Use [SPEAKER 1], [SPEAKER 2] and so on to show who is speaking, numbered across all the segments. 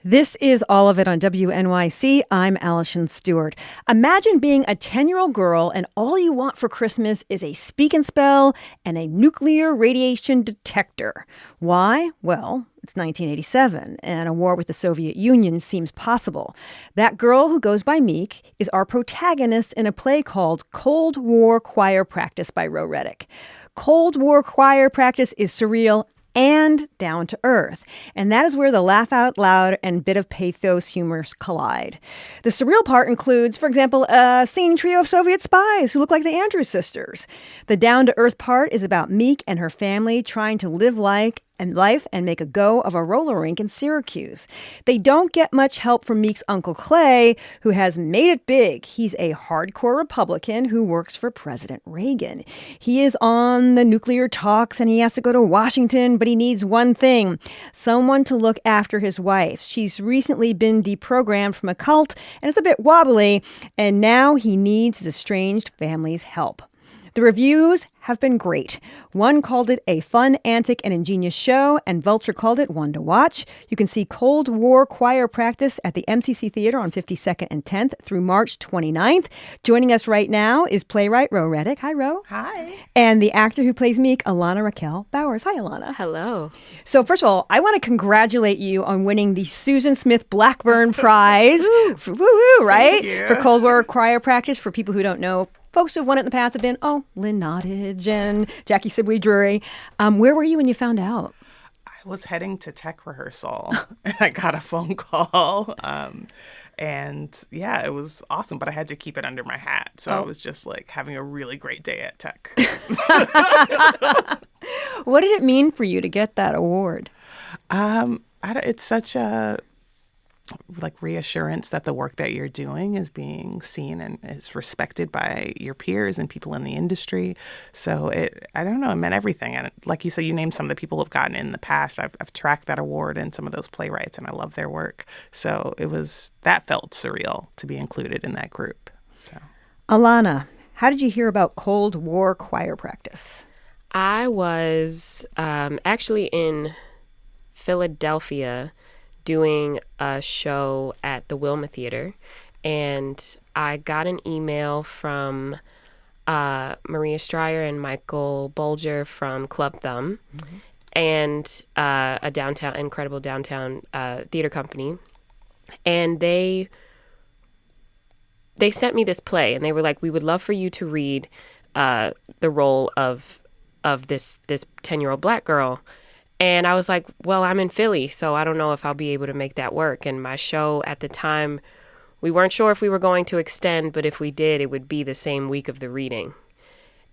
[SPEAKER 1] This is All of It on WNYC. I'm Allison Stewart. Imagine being a 10-year-old girl and all you want for Christmas is a speak and spell and a nuclear radiation detector. Why? Well, it's 1987 and a war with the Soviet Union seems possible. That girl who goes by Meek is our protagonist in a play called Cold War Choir Practice by Ro Reddick. Cold War Choir Practice is surreal and down to earth. And that is where the laugh out loud and bit of pathos humor collide. The surreal part includes, for example, a singing trio of Soviet spies who look like the Andrews sisters. The down to earth part is about Meek and her family trying to live life and make a go of a roller rink in Syracuse. They don't get much help from Meek's Uncle Clay, who has made it big. He's a hardcore Republican who works for President Reagan. He is on the nuclear talks and he has to go to Washington, but he needs one thing: someone to look after his wife. She's recently been deprogrammed from a cult and it's a bit wobbly, and now he needs his estranged family's help. The reviews have been great. One called it a fun, antic, and ingenious show, and Vulture called it one to watch. You can see Cold War Choir Practice at the MCC Theater on 52nd and 10th through March 29th. Joining us right now is playwright Ro Reddick. Hi, Ro.
[SPEAKER 2] Hi. And
[SPEAKER 1] the actor who plays Meek, Alana Raquel Bowers. Hi, Alana.
[SPEAKER 3] Hello.
[SPEAKER 1] So first of all, I want to congratulate you on winning the Susan Smith Blackburn Prize. Woo-hoo, right? For Cold War Choir Practice. For people who don't know, folks who have won it in the past have been, Lynn Nottage and Jackie Sibley Drury. Where were you when you found out?
[SPEAKER 2] I was heading to tech rehearsal and I got a phone call. It was awesome, but I had to keep it under my hat. So I was just like having a really great day at tech.
[SPEAKER 1] What did it mean for you to get that award?
[SPEAKER 2] It's such a reassurance that the work that you're doing is being seen and is respected by your peers and people in the industry. So it meant everything. And like you said, you named some of the people who've gotten it in the past. I've tracked that award and some of those playwrights, and I love their work. So that felt surreal to be included in that group. So,
[SPEAKER 1] Alana, how did you hear about Cold War Choir Practice?
[SPEAKER 3] I was actually in Philadelphia doing a show at the Wilma Theater, and I got an email from Maria Stryer and Michael Bolger from Club Thumb, and a incredible downtown theater company, and they sent me this play, and they were like, "We would love for you to read the role of this 10-year-old Black girl." And I was like, well, I'm in Philly, so I don't know if I'll be able to make that work. And my show at the time, we weren't sure if we were going to extend, but if we did, it would be the same week of the reading.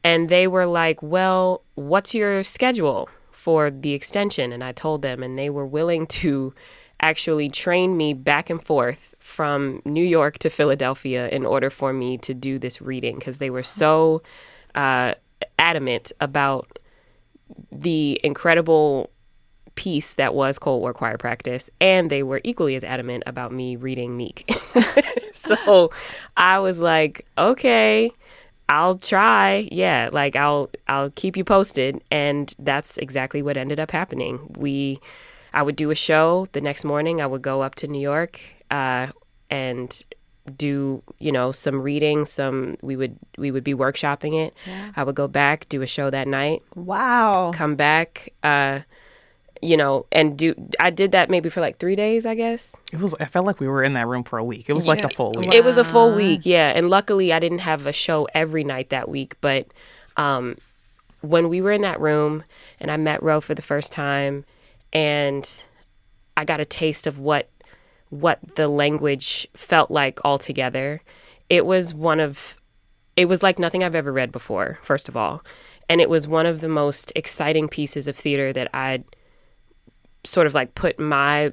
[SPEAKER 3] And they were like, well, what's your schedule for the extension? And I told them, and they were willing to actually train me back and forth from New York to Philadelphia in order for me to do this reading, because they were so adamant about the incredible piece that was Cold War Choir Practice, and they were equally as adamant about me reading Meek. So I was like, okay, I'll try. Yeah, I'll keep you posted. And that's exactly what ended up happening. I would do a show the next morning. I would go up to New York and do some reading. We would be workshopping it. Yeah. I would go back, do a show that night.
[SPEAKER 1] Wow.
[SPEAKER 3] Come back, and I did that maybe for like 3 days, I guess.
[SPEAKER 2] I felt like we were in that room for a week. It was like a full week.
[SPEAKER 3] Wow. It was a full week, yeah. And luckily I didn't have a show every night that week, but when we were in that room and I met Ro for the first time and I got a taste of what the language felt like altogether, it was like nothing I've ever read before, first of all. And it was one of the most exciting pieces of theater that I'd sort of like put my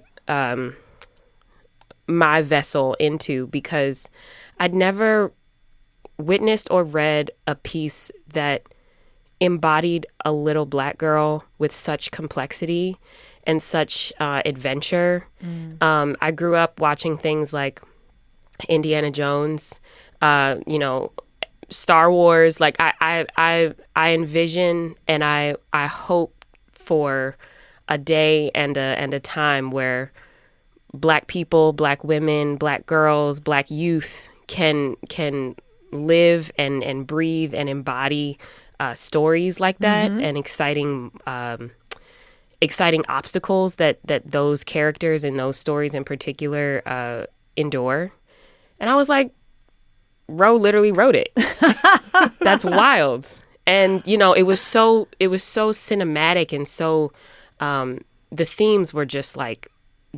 [SPEAKER 3] vessel into, because I'd never witnessed or read a piece that embodied a little Black girl with such complexity and such adventure. I grew up watching things like Indiana Jones, Star Wars. Like I envision and I hope for a day and a time where Black people, Black women, Black girls, Black youth can live and breathe and embody stories like that, and exciting obstacles that those characters and those stories in particular endure. And I was like, Ro literally wrote it. That's wild. And it was so cinematic, and so the themes were just like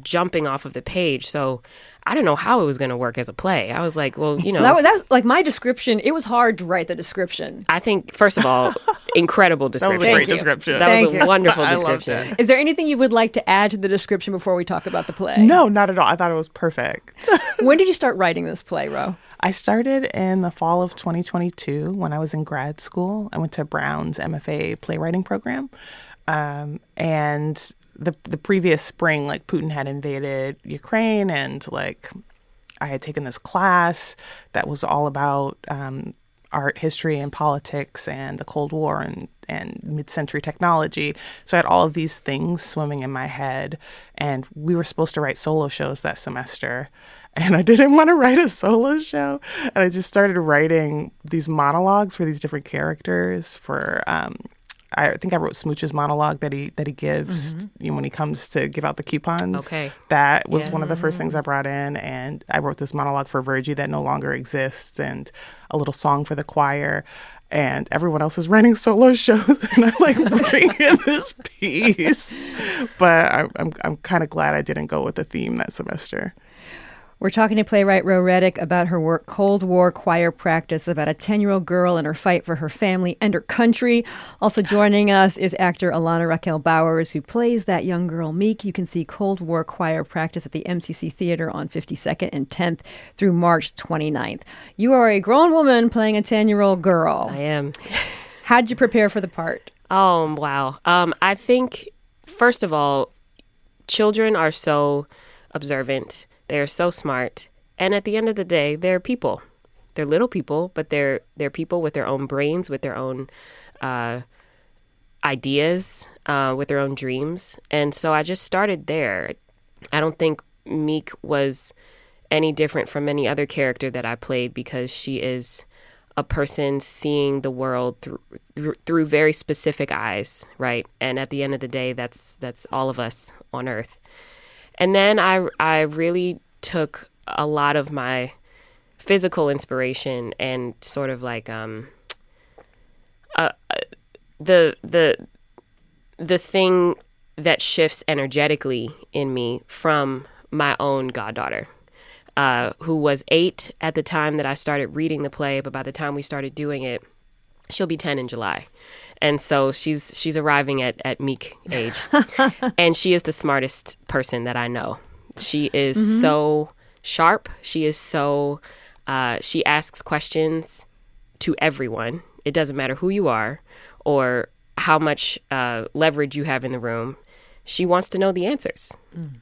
[SPEAKER 3] jumping off of the page. So I didn't know how it was going to work as a play. I was like, well,
[SPEAKER 1] that was like my description. It was hard to write the description.
[SPEAKER 3] I think, first of all, incredible description.
[SPEAKER 2] That was a great description.
[SPEAKER 3] That was a wonderful description.
[SPEAKER 2] I loved it.
[SPEAKER 1] Is there anything you would like to add to the description before we talk about the play?
[SPEAKER 2] No, not at all. I thought it was perfect.
[SPEAKER 1] When did you start writing this play, Ro?
[SPEAKER 2] I started in the fall of 2022 when I was in grad school. I went to Brown's MFA playwriting program. And the previous spring, like, Putin had invaded Ukraine, and like I had taken this class that was all about art history and politics and the Cold War and mid-century technology. So I had all of these things swimming in my head, and we were supposed to write solo shows that semester. And I didn't want to write a solo show. And I just started writing these monologues for these different characters for I think I wrote Smooch's monologue that he gives when he comes to give out the coupons.
[SPEAKER 3] Okay.
[SPEAKER 2] That was one of the first things I brought in. And I wrote this monologue for Virgie that no longer exists, and a little song for the choir. And everyone else is writing solo shows, and I like bring in this piece. But I'm kind of glad I didn't go with the theme that semester.
[SPEAKER 1] We're talking to playwright Ro Reddick about her work Cold War Choir Practice, about a 10-year-old girl and her fight for her family and her country. Also joining us is actor Alana Raquel Bowers, who plays that young girl Meek. You can see Cold War Choir Practice at the MCC Theater on 52nd and 10th through March 29th. You are a grown woman playing a 10-year-old girl.
[SPEAKER 3] I am.
[SPEAKER 1] How'd you prepare for the part?
[SPEAKER 3] Oh, wow. I think, first of all, children are so observant. They are so smart. And at the end of the day, they're people. They're little people, but they're people with their own brains, with their own ideas, with their own dreams. And so I just started there. I don't think Meek was any different from any other character that I played, because she is a person seeing the world through very specific eyes, right? And at the end of the day, that's all of us on Earth. And then I really took a lot of my physical inspiration and sort of like the thing that shifts energetically in me from my own goddaughter, who was 8 at the time that I started reading the play, but by the time we started doing it, she'll be 10 in July. And so she's arriving at Meek age. And she is the smartest person that I know. She is so sharp. She is so, she asks questions to everyone. It doesn't matter who you are or how much leverage you have in the room. She wants to know the answers.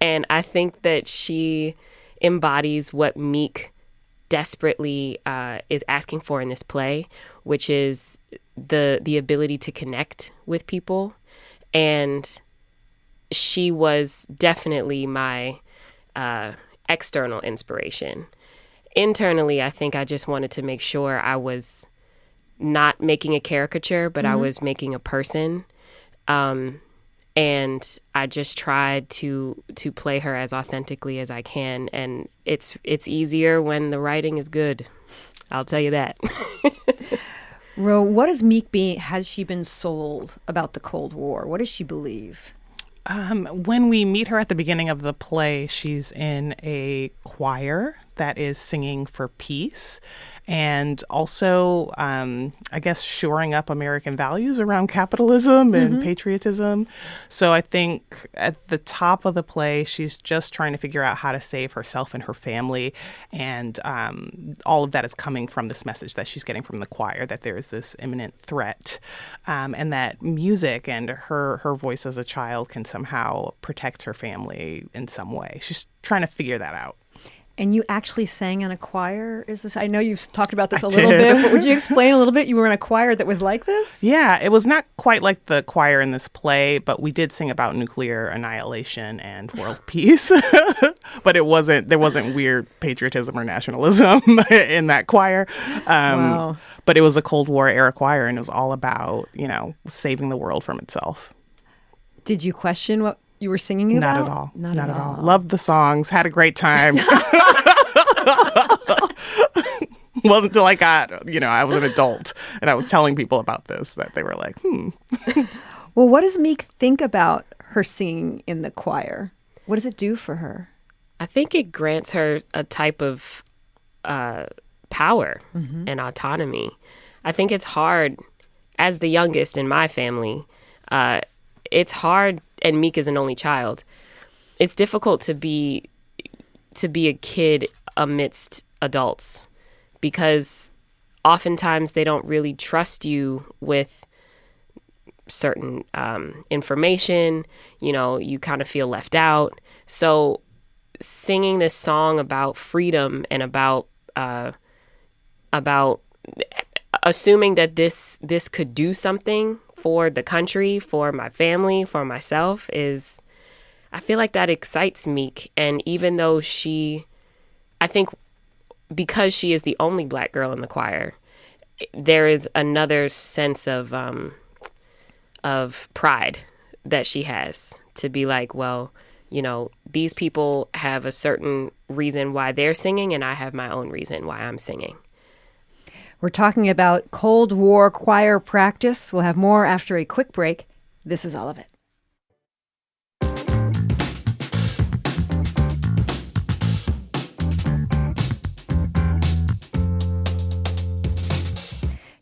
[SPEAKER 3] And I think that she embodies what Meek desperately is asking for in this play, which is the ability to connect with people. And she was definitely my external inspiration. Internally, I think I just wanted to make sure I was not making a caricature, but I was making a person. And I just tried to play her as authentically as I can. And it's easier when the writing is good. I'll tell you that.
[SPEAKER 1] Ro, what is Meek being? Has she been sold about the Cold War? What does she believe?
[SPEAKER 2] When we meet her at the beginning of the play, she's in a choir that is singing for peace, and also, I guess, shoring up American values around capitalism and patriotism. So I think at the top of the play, she's just trying to figure out how to save herself and her family. And all of that is coming from this message that she's getting from the choir, that there is this imminent threat, and that music and her voice as a child can somehow protect her family in some way. She's trying to figure that out.
[SPEAKER 1] And you actually sang in a choir? Is this? I know you've talked about this a little bit, but would you explain a little bit? You were in a choir that was like this?
[SPEAKER 2] Yeah, it was not quite like the choir in this play, but we did sing about nuclear annihilation and world peace. But there wasn't weird patriotism or nationalism in that choir.
[SPEAKER 1] Wow.
[SPEAKER 2] But it was a Cold War era choir, and it was all about, saving the world from itself.
[SPEAKER 1] Did you question what you were singing about?
[SPEAKER 2] Not at all. Not at all.
[SPEAKER 1] all.
[SPEAKER 2] Loved the songs. Had a great time. Wasn't until I got, I was an adult and I was telling people about this that they were like,
[SPEAKER 1] Well, what does Meek think about her singing in the choir? What does it do for her?
[SPEAKER 3] I think it grants her a type of power and autonomy. I think it's hard, as the youngest in my family, it's hard, and Meek is an only child. It's difficult to be a kid amidst adults because oftentimes they don't really trust you with certain information. You kind of feel left out. So singing this song about freedom and about assuming that this could do something for the country, for my family, for myself I feel like that excites Meek. And even though I think because she is the only Black girl in the choir, there is another sense of pride that she has to be like, well, these people have a certain reason why they're singing, and I have my own reason why I'm singing.
[SPEAKER 1] We're talking about Cold War choir practice. We'll have more after a quick break. This is All of It.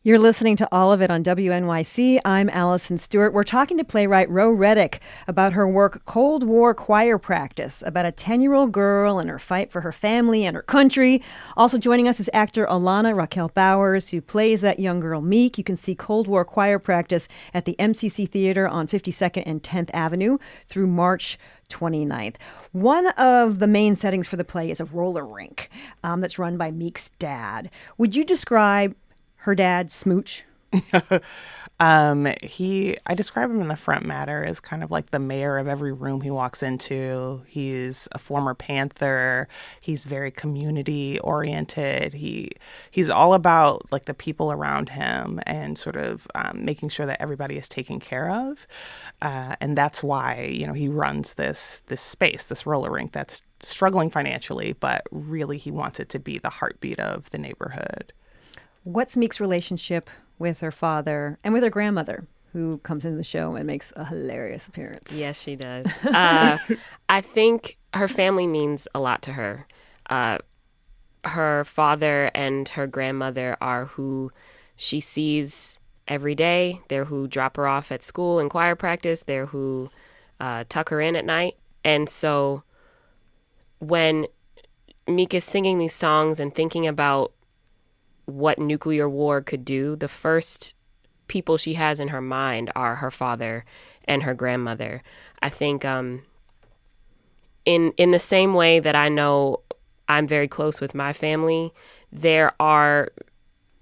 [SPEAKER 1] You're listening to All of It on WNYC. I'm Allison Stewart. We're talking to playwright Ro Reddick about her work Cold War Choir Practice, about a 10-year-old girl and her fight for her family and her country. Also joining us is actor Alana Raquel Bowers, who plays that young girl Meek. You can see Cold War Choir Practice at the MCC Theater on 52nd and 10th Avenue through March 29th. One of the main settings for the play is a roller rink that's run by Meek's dad. Would you describe her dad, Smooch?
[SPEAKER 2] I describe him in the front matter as kind of like the mayor of every room he walks into. He's a former Panther. He's very community oriented. He's all about like the people around him and sort of making sure that everybody is taken care of. And that's why, he runs this space, this roller rink that's struggling financially, but really he wants it to be the heartbeat of the neighborhood.
[SPEAKER 1] What's Meek's relationship with her father and with her grandmother, who comes into the show and makes a hilarious appearance?
[SPEAKER 3] Yes, she does. I think her family means a lot to her. Her father and her grandmother are who she sees every day. They're who drop her off at school and choir practice. They're who tuck her in at night. And so when Meek is singing these songs and thinking about what nuclear war could do, the first people she has in her mind are her father and her grandmother. I think in the same way that I know I'm very close with my family, there are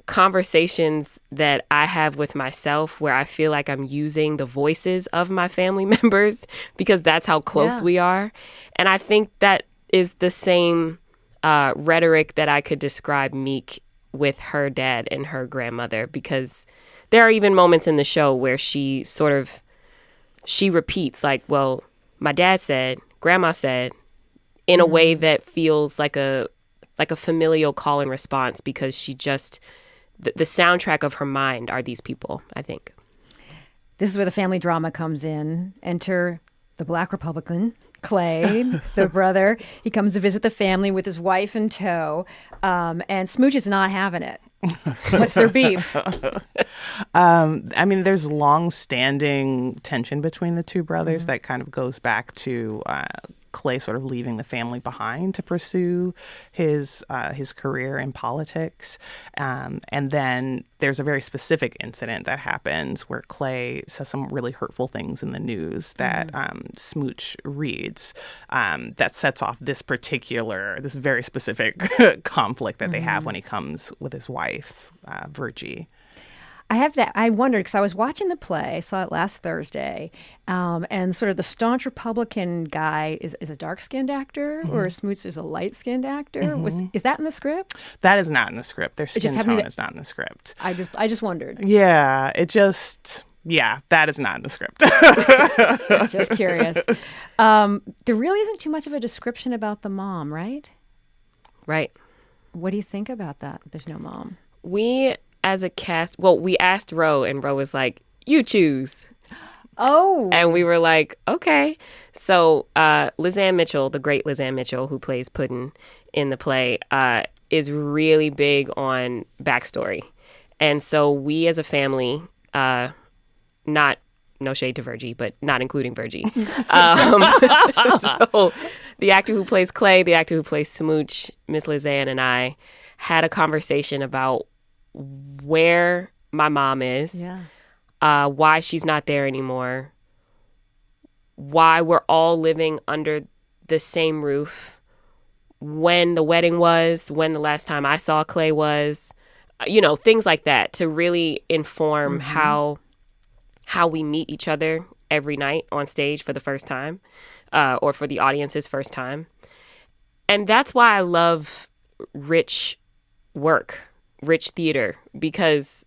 [SPEAKER 3] conversations that I have with myself where I feel like I'm using the voices of my family members because that's how close we are. And I think that is the same rhetoric that I could describe Meek with her dad and her grandmother, because there are even moments in the show where she repeats like, well, my dad said, grandma said, in a way that feels like a familial call and response, because she just, the soundtrack of her mind are these people, I think.
[SPEAKER 1] This is where the family drama comes in. Enter the Black Republican, Clay, the brother. He comes to visit the family with his wife in tow, and Smooch is not having it. What's their beef?
[SPEAKER 2] There's long-standing tension between the two brothers that kind of goes back to Clay sort of leaving the family behind to pursue his career in politics. And then there's a very specific incident that happens where Clay says some really hurtful things in the news that Smooch reads that sets off this very specific conflict that they have when he comes with his wife, Virgie.
[SPEAKER 1] I wondered, because I was watching the play, I saw it last Thursday, and sort of the staunch Republican guy is a dark-skinned actor, or Smooch is a light-skinned actor. Is that in the script?
[SPEAKER 2] That is not in the script. Their skin tone is not in the script.
[SPEAKER 1] I just wondered.
[SPEAKER 2] Yeah, that is not in the script.
[SPEAKER 1] Just curious. There really isn't too much of a description about the mom, right?
[SPEAKER 3] Right.
[SPEAKER 1] What do you think about that? There's no mom.
[SPEAKER 3] We, as a cast, we asked Ro, and Ro was like, "You choose."
[SPEAKER 1] Oh.
[SPEAKER 3] And we were like, okay. So Lizanne Mitchell, the great Lizanne Mitchell, who plays Puddin' in the play, is really big on backstory. And so we as a family, no shade to Virgie, but not including Virgie. So the actor who plays Clay, the actor who plays Smooch, Miss Lizanne, and I had a conversation about where my mom is.
[SPEAKER 1] Yeah.
[SPEAKER 3] Why she's not there anymore, why we're all living under the same roof, when the wedding was, when the last time I saw Clay was, things like that, to really inform how we meet each other every night on stage for the first time, or for the audience's first time. And that's why I love rich work, rich theater, because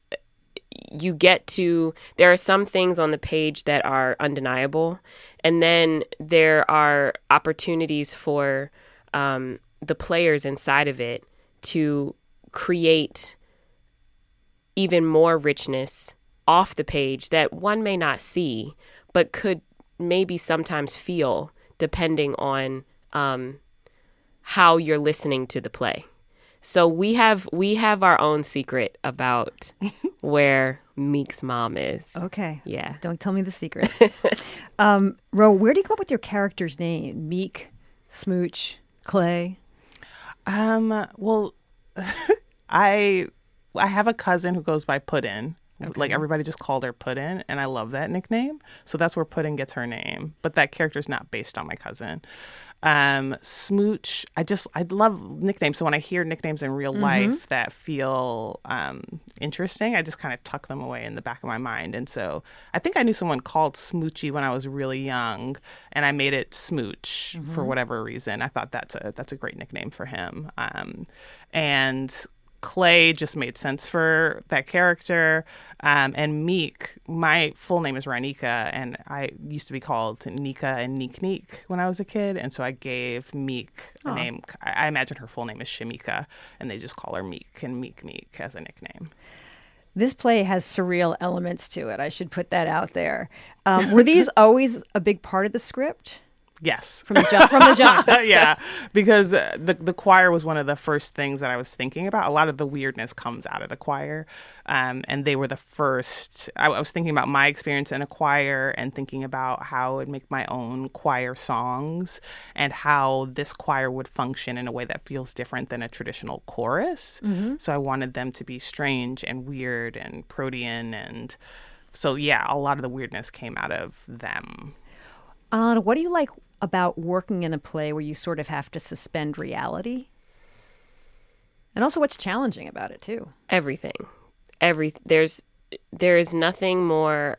[SPEAKER 3] there are some things on the page that are undeniable. And then there are opportunities for the players inside of it to create even more richness off the page that one may not see, but could maybe sometimes feel, depending on how you're listening to the play. So we have our own secret about where Meek's mom is.
[SPEAKER 1] Okay.
[SPEAKER 3] Yeah.
[SPEAKER 1] Don't tell me the secret. Ro, where do you come up with your character's name? Meek, Smooch, Clay?
[SPEAKER 2] Well, I have a cousin who goes by Puddin'. Okay. Like, everybody just called her Puddin', and I love that nickname. So that's where Puddin' gets her name. But that character's not based on my cousin. Smooch, I love nicknames. So when I hear nicknames in real life that feel interesting, I just kind of tuck them away in the back of my mind. And so I think I knew someone called Smoochy when I was really young, and I made it Smooch for whatever reason. I thought that's a great nickname for him. And Clay just made sense for that character. And Meek, my full name is Ranika, and I used to be called Nika and Neek when I was a kid. And so I gave Meek a name. I imagine her full name is Shamika, and they just call her Meek and Meek as a nickname.
[SPEAKER 1] This play has surreal elements to it. I should put that out there. Were these always a big part of the script?
[SPEAKER 2] Yes.
[SPEAKER 1] From the jump.
[SPEAKER 2] Yeah, because the choir was one of the first things that I was thinking about. A lot of the weirdness comes out of the choir. And they were the first. I was thinking about my experience in a choir and thinking about how I would make my own choir songs and how this choir would function in a way that feels different than a traditional chorus. So I wanted them to be strange and weird and protean. And so, yeah, a lot of the weirdness came out of them.
[SPEAKER 1] What do you like about working in a play where you sort of have to suspend reality? And also, what's challenging about it too?
[SPEAKER 3] Everything. There is nothing more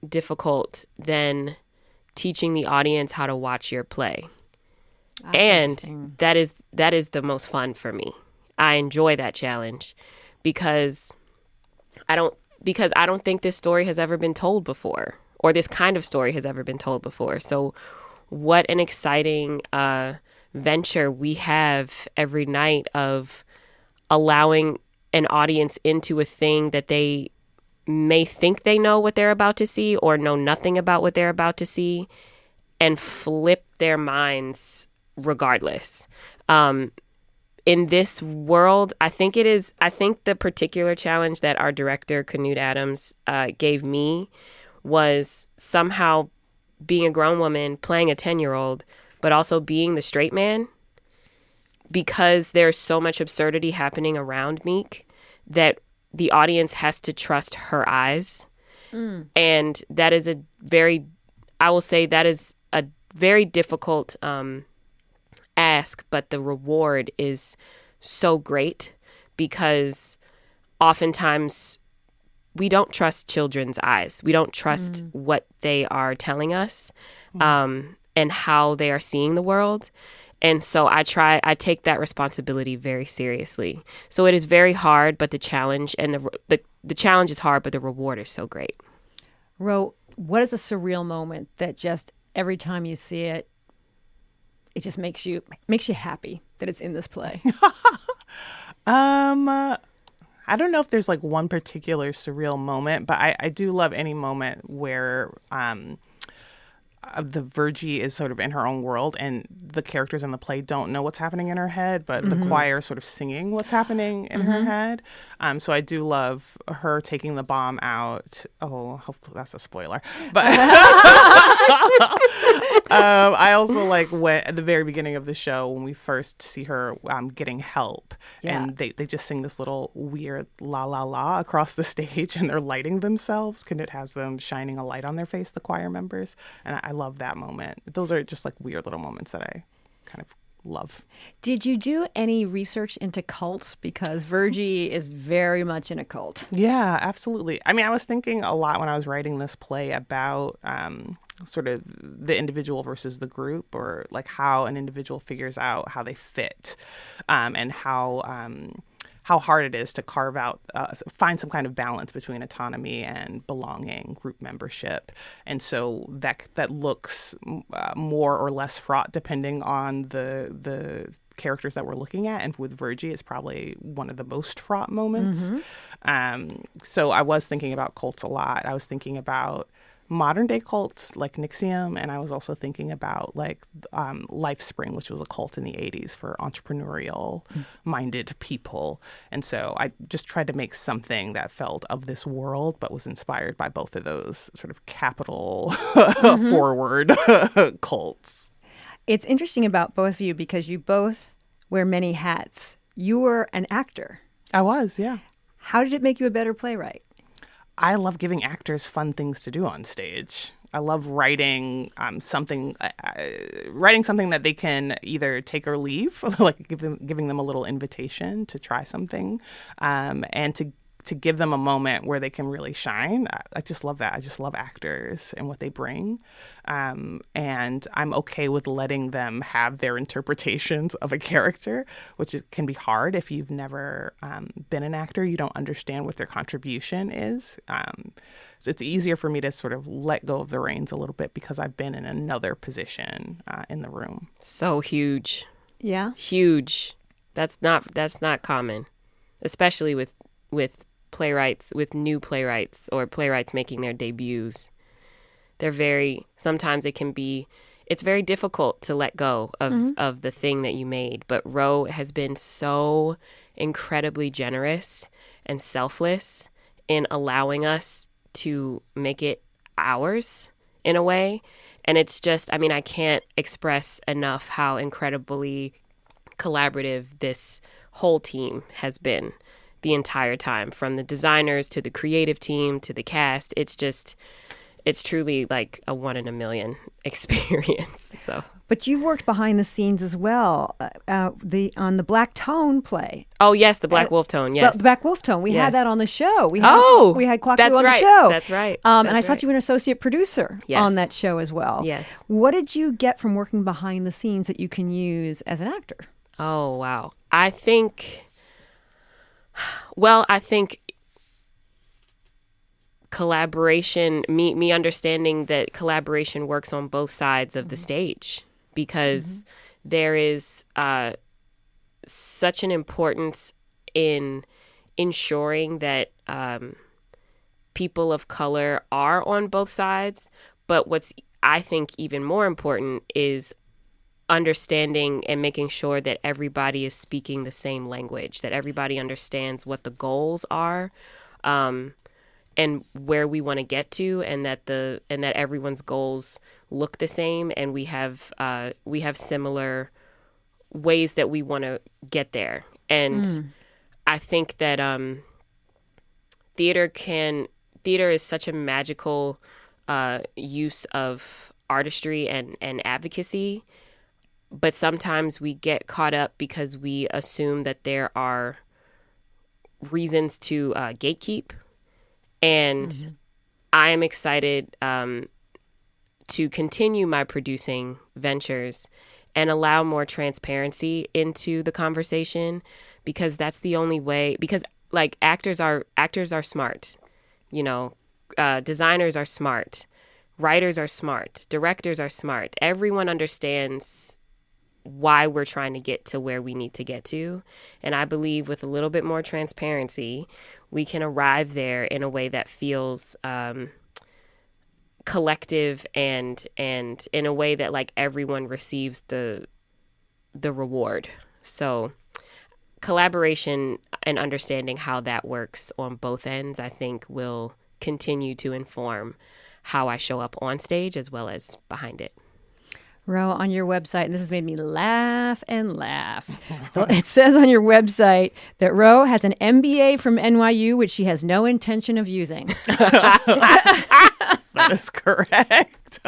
[SPEAKER 3] difficult than teaching the audience how to watch your play. And that is the most fun for me. I enjoy that challenge because I don't think this story has ever been told before, or this kind of story has ever been told before. So what an exciting venture we have every night of allowing an audience into a thing that they may think they know what they're about to see or know nothing about what they're about to see, and flip their minds regardless. In this world, I think the particular challenge that our director, Knut Adams, gave me was somehow being a grown woman, playing a 10-year-old, but also being the straight man, because there's so much absurdity happening around Meek that the audience has to trust her eyes. And that is I will say that is a very difficult ask, but the reward is so great, because oftentimes we don't trust children's eyes. We don't trust what they are telling us and how they are seeing the world. And so I take that responsibility very seriously. So it is very hard, but the challenge challenge is hard, but the reward is so great.
[SPEAKER 1] Ro, what is a surreal moment that just every time you see it, it just makes you happy that it's in this play?
[SPEAKER 2] I don't know if there's like one particular surreal moment, but I do love any moment where the Virgie is sort of in her own world and the characters in the play don't know what's happening in her head, but the choir is sort of singing what's happening in her head. So I do love her taking the bomb out. Oh, hopefully that's a spoiler. But I also like when at the very beginning of the show when we first see her getting help, and they just sing this little weird la la la across the stage, and they're lighting themselves, and it has them shining a light on their face, the choir members, and I love that moment. Those are just like weird little moments that I kind of love.
[SPEAKER 1] Did you do any research into cults? Because Virgie is very much in a cult.
[SPEAKER 2] Yeah, absolutely. I mean, I was thinking a lot when I was writing this play about sort of the individual versus the group, or like how an individual figures out how they fit, and how hard it is to carve out, find some kind of balance between autonomy and belonging, group membership. And so that looks more or less fraught depending on the characters that we're looking at. And with Virgie, it's probably one of the most fraught moments. So I was thinking about cults a lot. I was thinking about modern day cults like NXIVM, and I was also thinking about like LifeSpring, which was a cult in the 80s for entrepreneurial minded people. And so I just tried to make something that felt of this world but was inspired by both of those sort of capital forward cults.
[SPEAKER 1] It's interesting about both of you because you both wear many hats. You were an actor.
[SPEAKER 2] I was, yeah.
[SPEAKER 1] How did it make you a better playwright?
[SPEAKER 2] I love giving actors fun things to do on stage. I love writing something that they can either take or leave, like giving them a little invitation to try something, and to give them a moment where they can really shine. I just love that. I just love actors and what they bring, and I'm okay with letting them have their interpretations of a character, which can be hard if you've never been an actor. You don't understand what their contribution is. So it's easier for me to sort of let go of the reins a little bit because I've been in another position in the room.
[SPEAKER 3] So huge.
[SPEAKER 1] Yeah.
[SPEAKER 3] Huge. That's not common, especially with playwrights, with new playwrights or playwrights making their debuts. Sometimes it's very difficult to let go of the thing that you made. But Ro has been so incredibly generous and selfless in allowing us to make it ours in a way. And it's just, I mean, I can't express enough how incredibly collaborative this whole team has been the entire time, from the designers to the creative team to the cast. It's truly like a 1 in a million experience. So,
[SPEAKER 1] but you've worked behind the scenes as well, on the Black Tone play.
[SPEAKER 3] Oh yes, the Black Wolf Tone. Yes,
[SPEAKER 1] the Black Wolf Tone. We had that on the show. We had Kwaku
[SPEAKER 3] that's
[SPEAKER 1] on
[SPEAKER 3] right.
[SPEAKER 1] the show.
[SPEAKER 3] That's right.
[SPEAKER 1] And I thought you were an associate producer on that show as well.
[SPEAKER 3] Yes.
[SPEAKER 1] What did you get from working behind the scenes that you can use as an actor?
[SPEAKER 3] Oh wow, I think collaboration, me understanding that collaboration works on both sides of the stage, because there is such an importance in ensuring that people of color are on both sides. But what's, I think, even more important is understanding and making sure that everybody is speaking the same language, that everybody understands what the goals are, where we want to get to, and that everyone's goals look the same, and we have similar ways that we want to get there. And I think that theater is such a magical use of artistry and advocacy, but sometimes we get caught up because we assume that there are reasons to gatekeep. And I am excited to continue my producing ventures and allow more transparency into the conversation, because that's the only way. Because like actors are smart, designers are smart, writers are smart, directors are smart. Everyone understands why we're trying to get to where we need to get to. And I believe with a little bit more transparency, we can arrive there in a way that feels collective and in a way that like everyone receives the reward. So collaboration and understanding how that works on both ends, I think, will continue to inform how I show up on stage as well as behind it.
[SPEAKER 1] Ro, on your website, and this has made me laugh and laugh. It says on your website that Ro has an MBA from NYU, which she has no intention of using.
[SPEAKER 2] That is correct.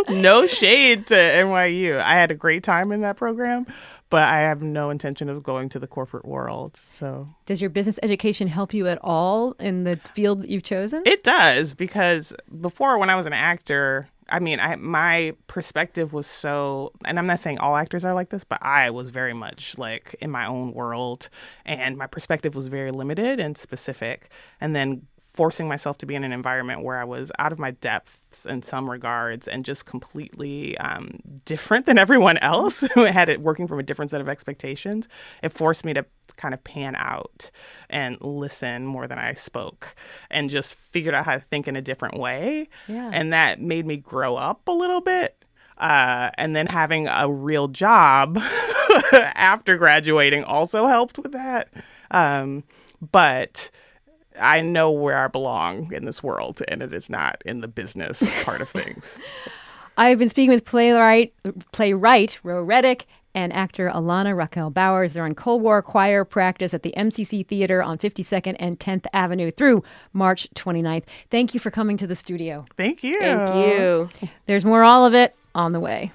[SPEAKER 2] No shade to NYU. I had a great time in that program, but I have no intention of going to the corporate world. So,
[SPEAKER 1] does your business education help you at all in the field that you've chosen?
[SPEAKER 2] It does, because before, when I was an actor, my perspective was so, and I'm not saying all actors are like this, but I was very much like in my own world, and my perspective was very limited and specific. And then forcing myself to be in an environment where I was out of my depths in some regards and just completely different than everyone else who had it working from a different set of expectations, it forced me to kind of pan out and listen more than I spoke, and just figured out how to think in a different way.
[SPEAKER 1] Yeah. And
[SPEAKER 2] that made me grow up a little bit. And then having a real job after graduating also helped with that. But I know where I belong in this world, and it is not in the business part of things.
[SPEAKER 1] I've been speaking with playwright Ro Reddick and actor Alana Raquel Bowers. They're on Cold War choir practice at the MCC Theater on 52nd and 10th Avenue through March 29th. Thank you for coming to the studio.
[SPEAKER 2] Thank you.
[SPEAKER 3] Thank you.
[SPEAKER 1] There's more All of It on the way.